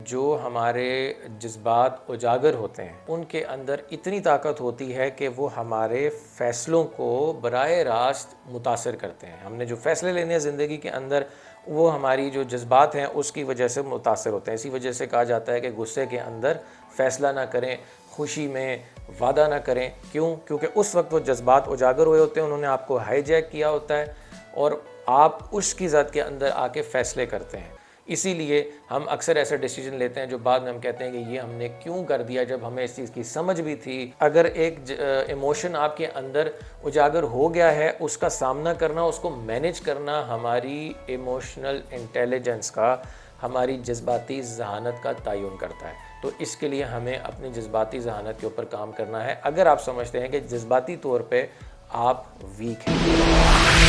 जो हमारे जज्बात उजागर होते हैं उनके अंदर इतनी ताकत होती है कि वो हमारे फ़ैसलों को बराह रास्त मुतासर करते हैं। हमने जो फ़ैसले लेने हैं ज़िंदगी के अंदर, वो हमारी जो जज्बात हैं उसकी वजह से मुतासर होते हैं। इसी वजह से कहा जाता है कि गुस्से के अंदर फ़ैसला ना करें, खुशी में वादा ना करें। क्यों? क्योंकि उस वक्त वो जज्बात उजागर हुए होते हैं, उन्होंने आपको हाईजैक किया होता है और आप उसकी ज़द के अंदर आके फ़ैसले करते हैं। इसीलिए हम अक्सर ऐसे डिसीजन लेते हैं जो बाद में हम कहते हैं कि ये हमने क्यों कर दिया, जब हमें इस चीज़ की समझ भी थी। अगर एक इमोशन आपके अंदर उजागर हो गया है, उसका सामना करना, उसको मैनेज करना हमारी इमोशनल इंटेलिजेंस का, हमारी जज्बाती ज़हानत का तयन करता है। तो इसके लिए हमें अपनी जज्बाती ज़हानत के ऊपर काम करना है, अगर आप समझते हैं कि जज्बाती तौर पे आप वीक हैं।